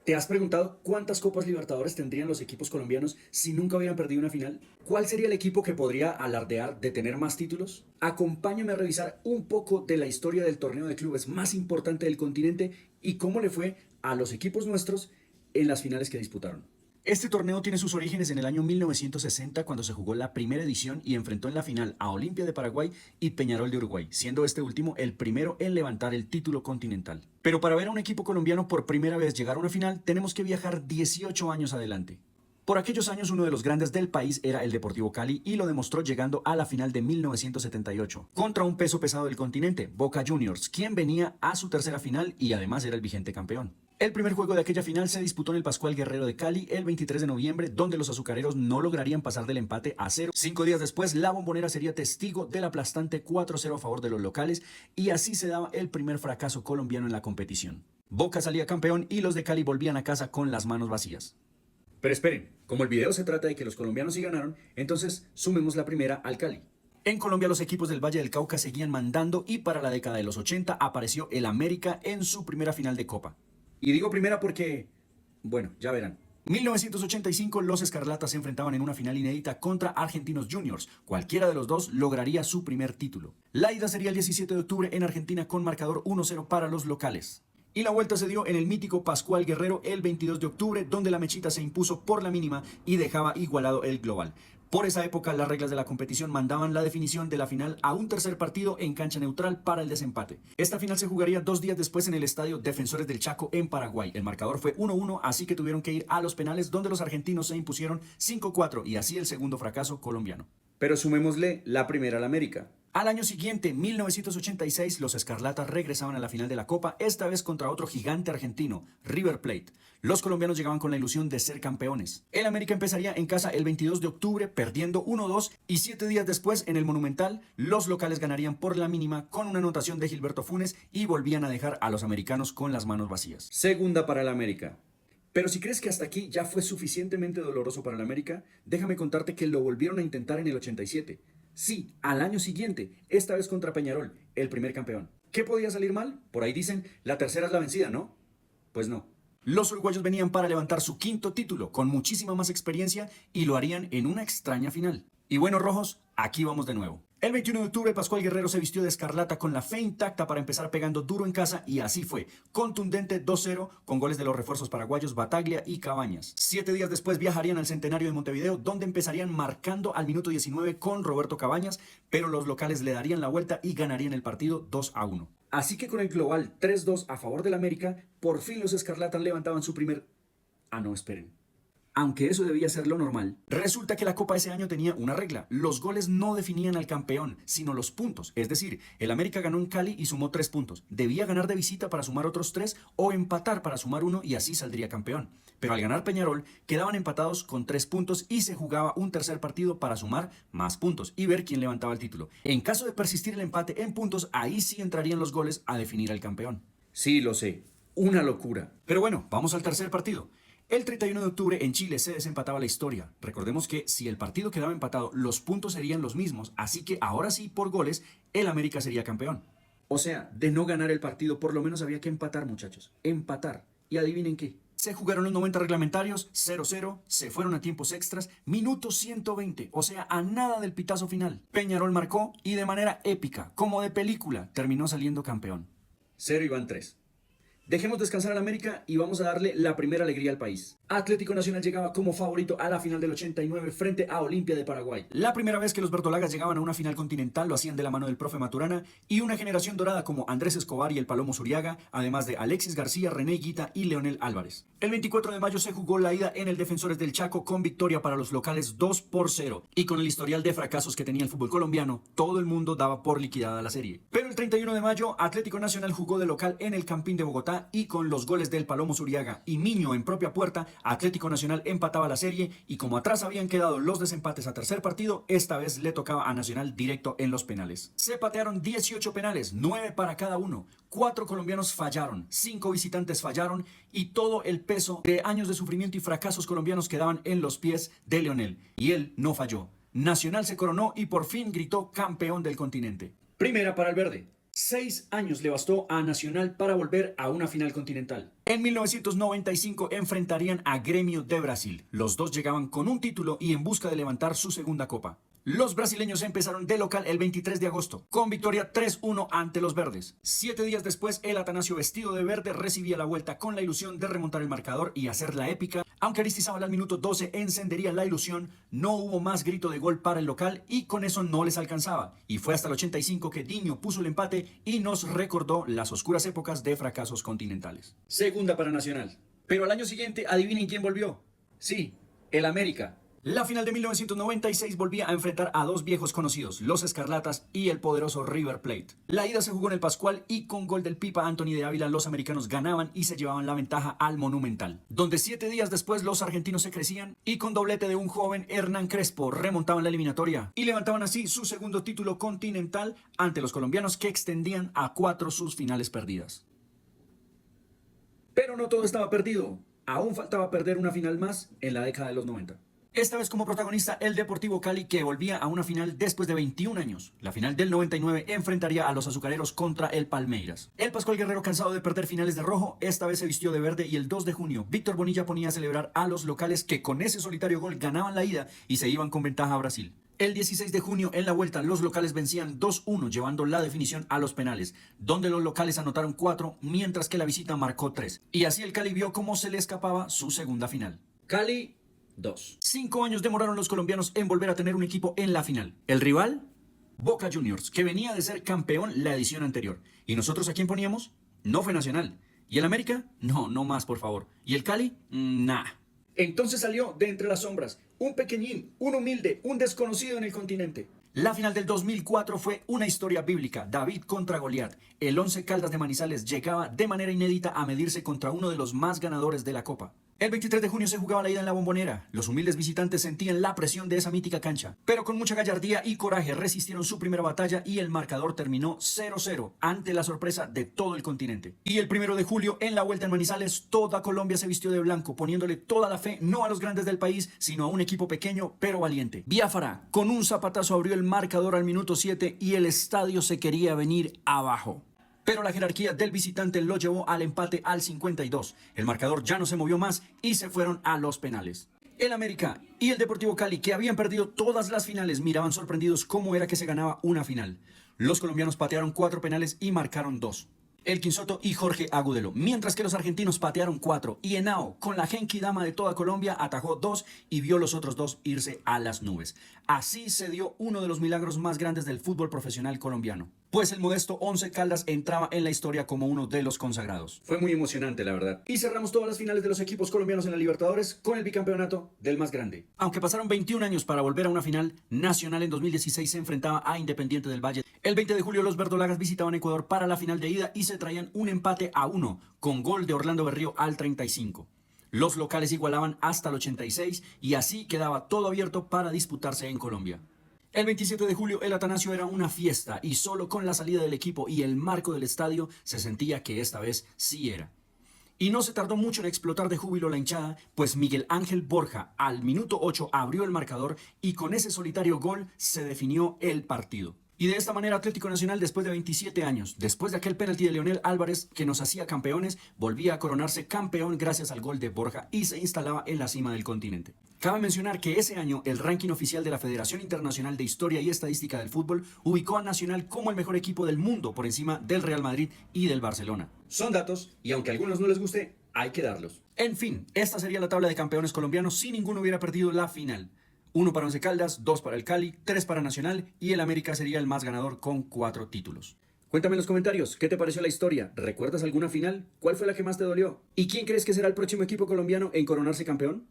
¿Te has preguntado cuántas Copas Libertadores tendrían los equipos colombianos si nunca hubieran perdido una final? ¿Cuál sería el equipo que podría alardear de tener más títulos? Acompáñame a revisar un poco de la historia del torneo de clubes más importante del continente y cómo le fue a los equipos nuestros en las finales que disputaron. Este torneo tiene sus orígenes en el año 1960 cuando se jugó la primera edición y enfrentó en la final a Olimpia de Paraguay y Peñarol de Uruguay, siendo este último el primero en levantar el título continental. Pero para ver a un equipo colombiano por primera vez llegar a una final tenemos que viajar 18 años adelante. Por aquellos años uno de los grandes del país era el Deportivo Cali y lo demostró llegando a la final de 1978 contra un peso pesado del continente, Boca Juniors, quien venía a su tercera final y además era el vigente campeón. El primer juego de aquella final se disputó en el Pascual Guerrero de Cali el 23 de noviembre, donde los azucareros no lograrían pasar del empate a 0. 5 días después, la Bombonera sería testigo del aplastante 4-0 a favor de los locales y así se daba el primer fracaso colombiano en la competición. Boca salía campeón y los de Cali volvían a casa con las manos vacías. Pero esperen, como el video se trata de que los colombianos sí ganaron, entonces sumemos la primera al Cali. En Colombia los equipos del Valle del Cauca seguían mandando y para la década de los 80 apareció el América en su primera final de Copa. Y digo primera porque, bueno, ya verán. 1985 los Escarlatas se enfrentaban en una final inédita contra Argentinos Juniors. Cualquiera de los dos lograría su primer título. La ida sería el 17 de octubre en Argentina con marcador 1-0 para los locales. Y la vuelta se dio en el mítico Pascual Guerrero el 22 de octubre, donde la Mechita se impuso por la mínima y dejaba igualado el global. Por esa época, las reglas de la competición mandaban la definición de la final a un tercer partido en cancha neutral para el desempate. Esta final se jugaría 2 días después en el estadio Defensores del Chaco en Paraguay. El marcador fue 1-1, así que tuvieron que ir a los penales, donde los argentinos se impusieron 5-4 y así el segundo fracaso colombiano. Pero sumémosle la primera al América. Al año siguiente, 1986, los Escarlatas regresaban a la final de la Copa, esta vez contra otro gigante argentino, River Plate. Los colombianos llegaban con la ilusión de ser campeones. El América empezaría en casa el 22 de octubre, perdiendo 1-2, y 7 días después, en el Monumental, los locales ganarían por la mínima con una anotación de Gilberto Funes y volvían a dejar a los americanos con las manos vacías. Segunda para el América. Pero si crees que hasta aquí ya fue suficientemente doloroso para el América, déjame contarte que lo volvieron a intentar en el 87. Sí, al año siguiente, esta vez contra Peñarol, el primer campeón. ¿Qué podía salir mal? Por ahí dicen, la tercera es la vencida, ¿no? Pues no. Los uruguayos venían para levantar su quinto título, con muchísima más experiencia, y lo harían en una extraña final. Y bueno, rojos, aquí vamos de nuevo. El 21 de octubre, Pascual Guerrero se vistió de escarlata con la fe intacta para empezar pegando duro en casa y así fue. Contundente 2-0 con goles de los refuerzos paraguayos Bataglia y Cabañas. 7 días después viajarían al Centenario de Montevideo, donde empezarían marcando al minuto 19 con Roberto Cabañas, pero los locales le darían la vuelta y ganarían el partido 2-1. Así que con el global 3-2 a favor del América, por fin los escarlatas levantaban su primer... Ah, no, esperen. Aunque eso debía ser lo normal, resulta que la Copa ese año tenía una regla. Los goles no definían al campeón, sino los puntos. Es decir, el América ganó en Cali y sumó 3 puntos. Debía ganar de visita para sumar otros 3 o empatar para sumar 1 y así saldría campeón. Pero al ganar Peñarol, quedaban empatados con 3 puntos y se jugaba un tercer partido para sumar más puntos y ver quién levantaba el título. En caso de persistir el empate en puntos, ahí sí entrarían los goles a definir al campeón. Sí, lo sé. Una locura. Pero bueno, vamos al tercer partido. El 31 de octubre en Chile se desempataba la historia. Recordemos que si el partido quedaba empatado, los puntos serían los mismos, así que ahora sí, por goles, el América sería campeón. O sea, de no ganar el partido, por lo menos había que empatar, muchachos. Empatar. Y adivinen qué. Se jugaron los 90 reglamentarios, 0-0, se fueron a tiempos extras, minuto 120, o sea, a nada del pitazo final. Peñarol marcó y de manera épica, como de película, terminó saliendo campeón. 0 y van 3. Dejemos descansar al América y vamos a darle la primera alegría al país. Atlético Nacional llegaba como favorito a la final del 89 frente a Olimpia de Paraguay. La primera vez que los verdolagas llegaban a una final continental lo hacían de la mano del profe Maturana y una generación dorada como Andrés Escobar y el Palomo Zuriaga, además de Alexis García, René Higuita y Leonel Álvarez. El 24 de mayo se jugó la ida en el Defensores del Chaco con victoria para los locales 2-0. Y con el historial de fracasos que tenía el fútbol colombiano, todo el mundo daba por liquidada la serie. Pero el 31 de mayo, Atlético Nacional jugó de local en el Campín de Bogotá y con los goles del Palomo Zuriaga y Miño en propia puerta, Atlético Nacional empataba la serie y como atrás habían quedado los desempates a tercer partido, esta vez le tocaba a Nacional directo en los penales. Se patearon 18 penales, 9 para cada uno. 4 colombianos fallaron, 5 visitantes fallaron y todo el peso de años de sufrimiento y fracasos colombianos quedaban en los pies de Leonel. Y él no falló. Nacional se coronó y por fin gritó campeón del continente. Primera para el verde. 6 años le bastó a Nacional para volver a una final continental. En 1995 enfrentarían a Grêmio de Brasil. Los dos llegaban con un título y en busca de levantar su segunda copa. Los brasileños empezaron de local el 23 de agosto, con victoria 3-1 ante los verdes. 7 días después, el Atanasio vestido de verde recibía la vuelta con la ilusión de remontar el marcador y hacerla épica. Aunque Aristizábal al minuto 12 encendería la ilusión, no hubo más grito de gol para el local y con eso no les alcanzaba. Y fue hasta el 85 que Diño puso el empate y nos recordó las oscuras épocas de fracasos continentales. Segunda para Nacional. Pero al año siguiente, adivinen quién volvió. Sí, el América. La final de 1996 volvía a enfrentar a dos viejos conocidos, los Escarlatas y el poderoso River Plate. La ida se jugó en el Pascual y con gol del Pipa Anthony de Ávila los americanos ganaban y se llevaban la ventaja al Monumental, donde 7 días después los argentinos se crecían y con doblete de un joven Hernán Crespo remontaban la eliminatoria y levantaban así su segundo título continental ante los colombianos que extendían a 4 sus finales perdidas. Pero no todo estaba perdido, aún faltaba perder una final más en la década de los 90. Esta vez como protagonista el Deportivo Cali, que volvía a una final después de 21 años. La final del 99 enfrentaría a los azucareros contra el Palmeiras. El Pascual Guerrero, cansado de perder finales de rojo, esta vez se vistió de verde y el 2 de junio Víctor Bonilla ponía a celebrar a los locales que con ese solitario gol ganaban la ida y se iban con ventaja a Brasil. El 16 de junio en la vuelta los locales vencían 2-1 llevando la definición a los penales, donde los locales anotaron 4 mientras que la visita marcó 3. Y así el Cali vio cómo se le escapaba su segunda final. Cali 2. 5 años demoraron los colombianos en volver a tener un equipo en la final. ¿El rival? Boca Juniors, que venía de ser campeón la edición anterior. ¿Y nosotros a quién poníamos? No fue Nacional. ¿Y el América? No, no más, por favor. ¿Y el Cali? Nah. Entonces salió de entre las sombras, un pequeñín, un humilde, un desconocido en el continente. La final del 2004 fue una historia bíblica, David contra Goliat. El Once Caldas de Manizales llegaba de manera inédita a medirse contra uno de los más ganadores de la Copa. El 23 de junio se jugaba la ida en la Bombonera. Los humildes visitantes sentían la presión de esa mítica cancha, pero con mucha gallardía y coraje resistieron su primera batalla y el marcador terminó 0-0 ante la sorpresa de todo el continente. Y el 1 de julio en la vuelta en Manizales, toda Colombia se vistió de blanco, poniéndole toda la fe no a los grandes del país, sino a un equipo pequeño pero valiente. Biafara con un zapatazo abrió el marcador al minuto 7 y el estadio se quería venir abajo. Pero la jerarquía del visitante lo llevó al empate al 52. El marcador ya no se movió más y se fueron a los penales. El América y el Deportivo Cali, que habían perdido todas las finales, miraban sorprendidos cómo era que se ganaba una final. Los colombianos patearon 4 penales y marcaron 2. El Quinsoto y Jorge Agudelo, mientras que los argentinos patearon 4 y Henao, con la genkidama de toda Colombia, atajó 2 y vio los otros 2 irse a las nubes. Así se dio uno de los milagros más grandes del fútbol profesional colombiano, pues el modesto Once Caldas entraba en la historia como uno de los consagrados. Fue muy emocionante, la verdad. Y cerramos todas las finales de los equipos colombianos en la Libertadores con el bicampeonato del más grande. Aunque pasaron 21 años para volver a una final, Nacional en 2016 se enfrentaba a Independiente del Valle. El 20 de julio los verdolagas visitaban Ecuador para la final de ida y se traían un empate a 1 con gol de Orlando Berrío al 35. Los locales igualaban hasta el 86 y así quedaba todo abierto para disputarse en Colombia. El 27 de julio el Atanasio era una fiesta y solo con la salida del equipo y el marco del estadio se sentía que esta vez sí era. Y no se tardó mucho en explotar de júbilo la hinchada, pues Miguel Ángel Borja al minuto 8 abrió el marcador y con ese solitario gol se definió el partido. Y de esta manera Atlético Nacional, después de 27 años, después de aquel penalti de Leonel Álvarez que nos hacía campeones, volvía a coronarse campeón gracias al gol de Borja y se instalaba en la cima del continente. Cabe mencionar que ese año el ranking oficial de la Federación Internacional de Historia y Estadística del Fútbol ubicó a Nacional como el mejor equipo del mundo por encima del Real Madrid y del Barcelona. Son datos y aunque a algunos no les guste, hay que darlos. En fin, esta sería la tabla de campeones colombianos si ninguno hubiera perdido la final. 1 para Once Caldas, 2 para el Cali, 3 para Nacional y el América sería el más ganador con 4 títulos. Cuéntame en los comentarios, ¿qué te pareció la historia? ¿Recuerdas alguna final? ¿Cuál fue la que más te dolió? ¿Y quién crees que será el próximo equipo colombiano en coronarse campeón?